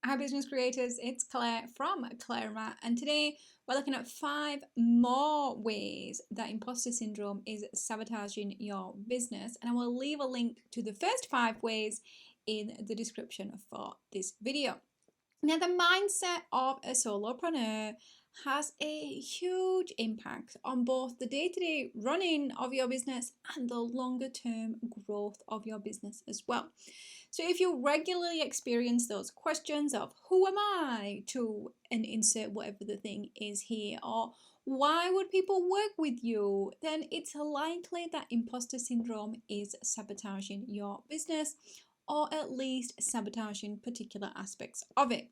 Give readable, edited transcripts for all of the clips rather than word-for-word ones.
Hi business creators, it's Claire from Claire, and today we're looking at 5 more ways that imposter syndrome is sabotaging your business, and I will leave a link to the first 5 ways in the description for this video. Now, the mindset of a solopreneur has a huge impact on both the day-to-day running of your business and the longer-term growth of your business as well. So if you regularly experience those questions of who am I to and insert whatever the thing is here, or why would people work with you, then it's likely that imposter syndrome is sabotaging your business, or at least sabotaging particular aspects of it.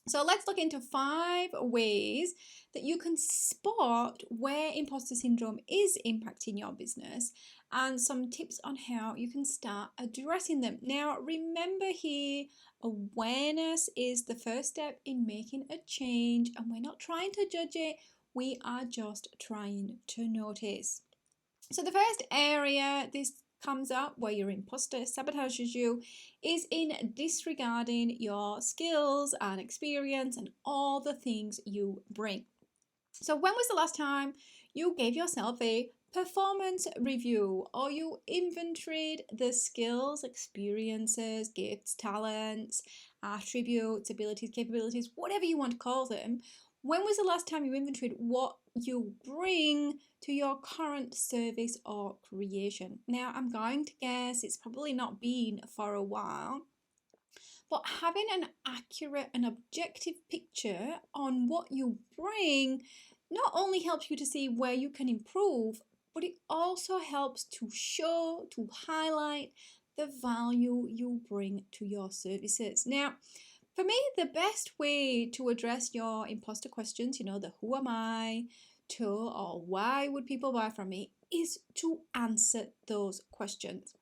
So let's look into 5 ways that you can spot where imposter syndrome is impacting your business and some tips on how you can start addressing them. Now, remember here, awareness is the first step in making a change, and we're not trying to judge it, we are just trying to notice. So the first area this comes up where your imposter sabotages you is in disregarding your skills and experience and all the things you bring. So when was the last time you gave yourself a performance review, or you inventoried the skills, experiences, gifts, talents, attributes, abilities, capabilities, whatever you want to call them? When was the last time you inventoried what you bring to your current service or creation? Now, I'm going to guess it's probably not been for a while, but having an accurate and objective picture on what you bring not only helps you to see where you can improve, but it also helps to show, to highlight the value you bring to your services. Now, for me, the best way to address your imposter questions, the who am I to, or why would people buy from me, is to answer those questions.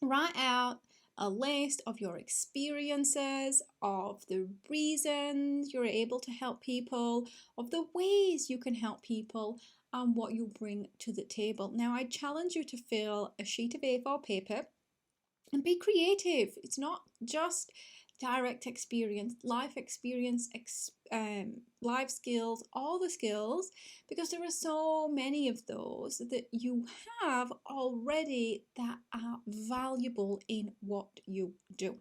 Write out a list of your experiences, of the reasons you're able to help people, of the ways you can help people, and what you bring to the table. Now, I challenge you to fill a sheet of A4 paper and be creative. It's not just direct experience, life experience, life skills, all the skills, because there are so many of those that you have already that are valuable in what you do.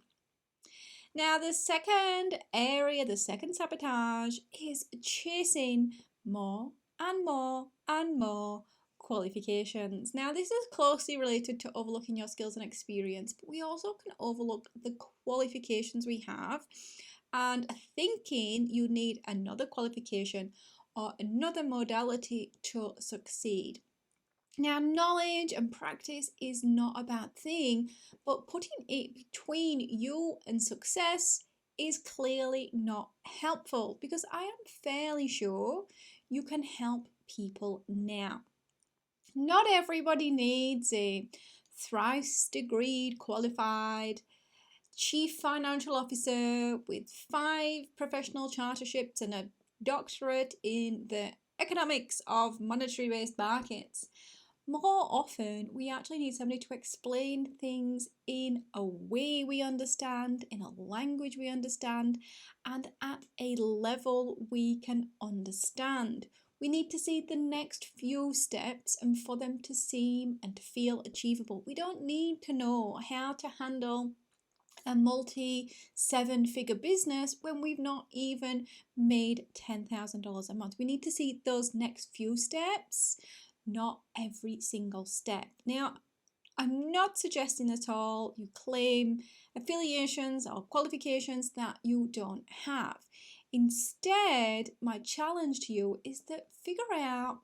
Now, the second area, the second sabotage, is chasing more and more and more qualifications. Now, this is closely related to overlooking your skills and experience, but we also can overlook the qualifications we have and thinking you need another qualification or another modality to succeed. Now, knowledge and practice is not a bad thing, but putting it between you and success is clearly not helpful, because I am fairly sure you can help people now. Not everybody needs a thrice degreed qualified chief financial officer with 5 professional charterships and a doctorate in the economics of monetary based markets. More often, we actually need somebody to explain things in a way we understand, in a language we understand, and at a level we can understand. We need to see the next few steps and for them to seem and to feel achievable. We don't need to know how to handle a multi-7-figure business when we've not even made $10,000 a month. We need to see those next few steps, not every single step. Now, I'm not suggesting at all you claim affiliations or qualifications that you don't have. Instead, my challenge to you is to figure out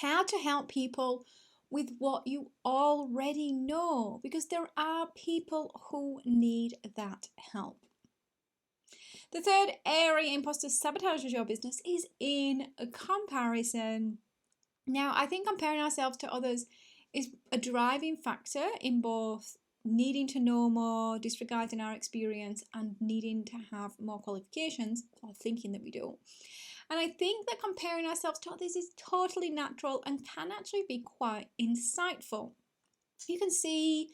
how to help people with what you already know, because there are people who need that help. The third area imposter sabotages your business is in a comparison. Now, I think comparing ourselves to others is a driving factor in both needing to know more, disregarding our experience, and needing to have more qualifications, or thinking that we do. And I think that comparing ourselves to others is totally natural and can actually be quite insightful. You can see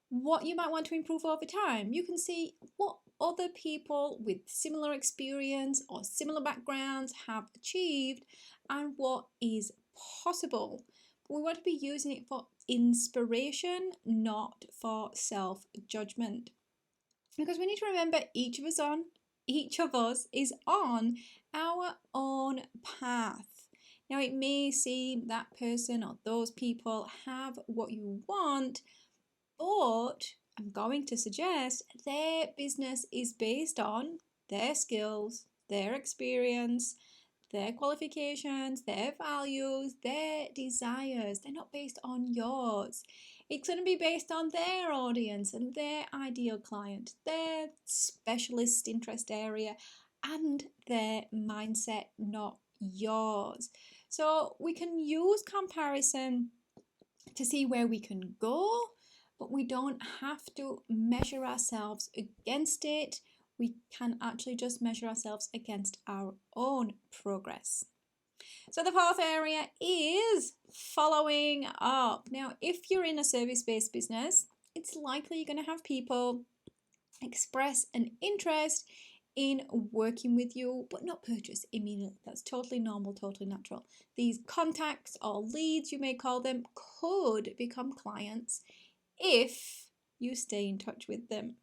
what you might want to improve over time. You can see what other people with similar experience or similar backgrounds have achieved and what is possible. But we want to be using it for inspiration, not for self-judgment. Because we need to remember each of us is on our own path. Now, it may seem that person or those people have what you want, but I'm going to suggest their business is based on their skills, their experience, their qualifications, their values, their desires. They're not based on yours. It's going to be based on their audience and their ideal client, their specialist interest area, and their mindset, not yours. So we can use comparison to see where we can go, but we don't have to measure ourselves against it. We can actually just measure ourselves against our own progress. So the fourth area is following up. Now, if you're in a service-based business, it's likely you're going to have people express an interest in working with you, but not purchase immediately. That's totally normal, totally natural. These contacts or leads, you may call them, could become clients if you stay in touch with them.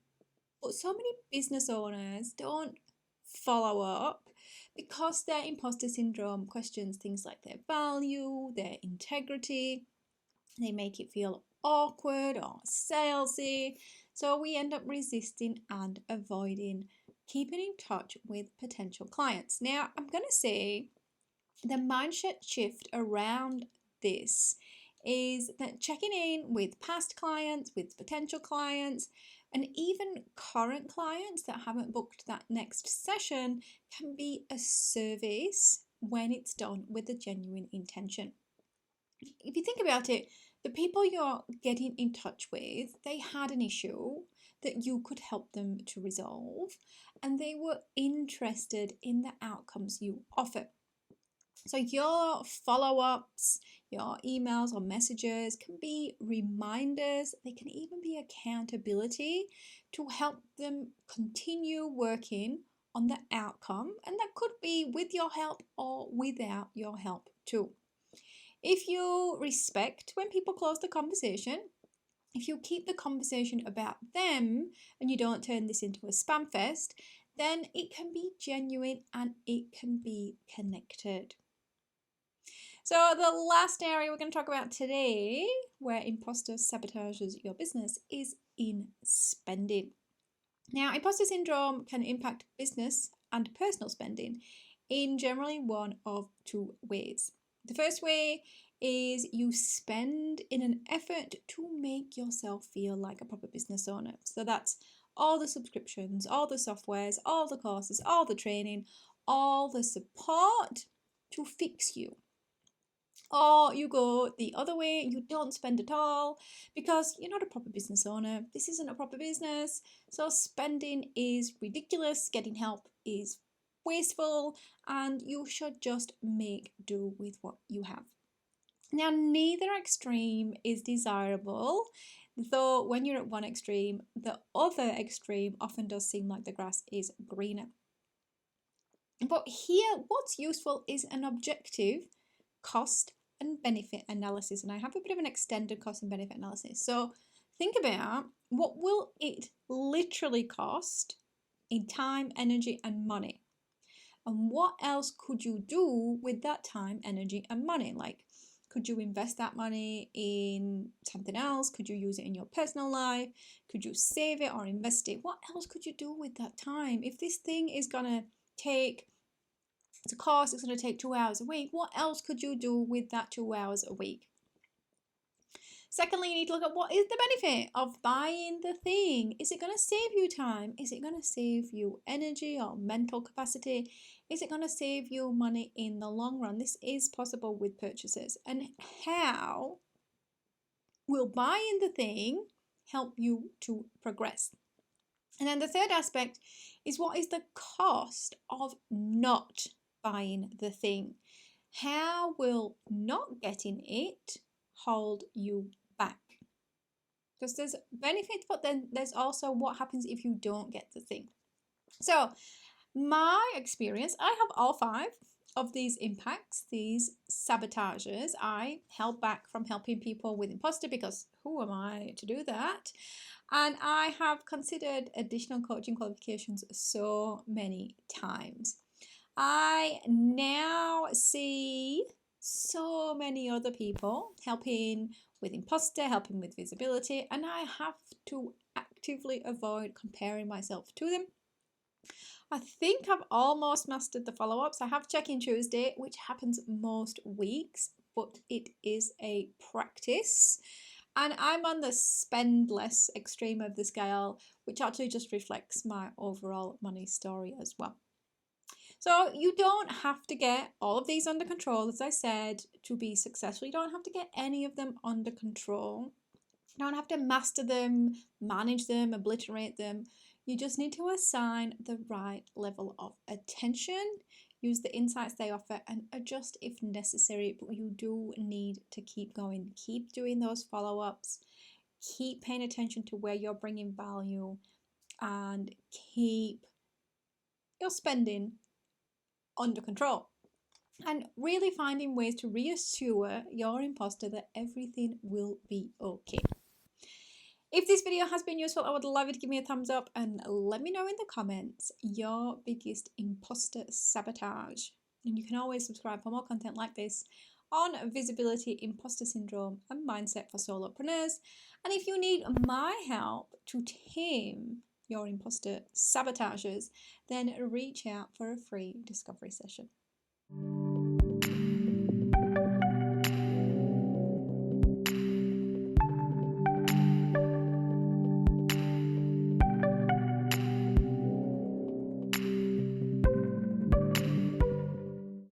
But so many business owners don't follow up because their imposter syndrome questions things like their value, their integrity. They make it feel awkward or salesy. So we end up resisting and avoiding keeping in touch with potential clients. Now, I'm going to say the mindset shift around this is that checking in with past clients, with potential clients, and even current clients that haven't booked that next session can be a service when it's done with a genuine intention. If you think about it, the people you're getting in touch with, they had an issue that you could help them to resolve, and they were interested in the outcomes you offer. So your follow-ups, your emails or messages can be reminders. They can even be accountability to help them continue working on the outcome. And that could be with your help or without your help too. If you respect when people close the conversation, if you keep the conversation about them and you don't turn this into a spam fest, then it can be genuine and it can be connected. So the last area we're going to talk about today, where imposter sabotages your business, is in spending. Now, imposter syndrome can impact business and personal spending in generally one of two ways. The first way is you spend in an effort to make yourself feel like a proper business owner. So that's all the subscriptions, all the softwares, all the courses, all the training, all the support to fix you. Or you go the other way, you don't spend at all because you're not a proper business owner. This isn't a proper business. So spending is ridiculous, getting help is wasteful, and you should just make do with what you have. Now, neither extreme is desirable, though when you're at one extreme, the other extreme often does seem like the grass is greener. But here, what's useful is an objective cost and benefit analysis, and I have a bit of an extended cost and benefit analysis. So think about what will it literally cost in time, energy, and money, and what else could you do with that time, energy, and money? Like, could you invest that money in something else? Could you use it in your personal life? Could you save it or invest it? What else could you do with that time? If this thing is gonna take, it's a course, it's going to take 2 hours a week, what else could you do with that 2 hours a week? Secondly, you need to look at what is the benefit of buying the thing. Is it going to save you time? Is it going to save you energy or mental capacity? Is it going to save you money in the long run? This is possible with purchases. And how will buying the thing help you to progress? And then the third aspect is, what is the cost of not buying the thing? How will not getting it hold you back? Because there's benefits, but then there's also what happens if you don't get the thing. So, my experience, I have all 5 of these impacts, these sabotages. I held back from helping people with imposter because who am I to do that? And I have considered additional coaching qualifications so many times. I now see so many other people helping with imposter, helping with visibility, and I have to actively avoid comparing myself to them. I think I've almost mastered the follow-ups. I have check-in Tuesday, which happens most weeks, but it is a practice. And I'm on the spend less extreme of the scale, which actually just reflects my overall money story as well. So you don't have to get all of these under control, as I said, to be successful. You don't have to get any of them under control. You don't have to master them, manage them, obliterate them. You just need to assign the right level of attention, use the insights they offer, and adjust if necessary. But you do need to keep going, keep doing those follow ups, keep paying attention to where you're bringing value, and keep your spending under control. And really finding ways to reassure your imposter that everything will be okay. If this video has been useful, I would love you to give me a thumbs up and let me know in the comments your biggest imposter sabotage. And you can always subscribe for more content like this on visibility, imposter syndrome, and mindset for solopreneurs. And if you need my help to tame your imposter sabotages, then reach out for a free discovery session.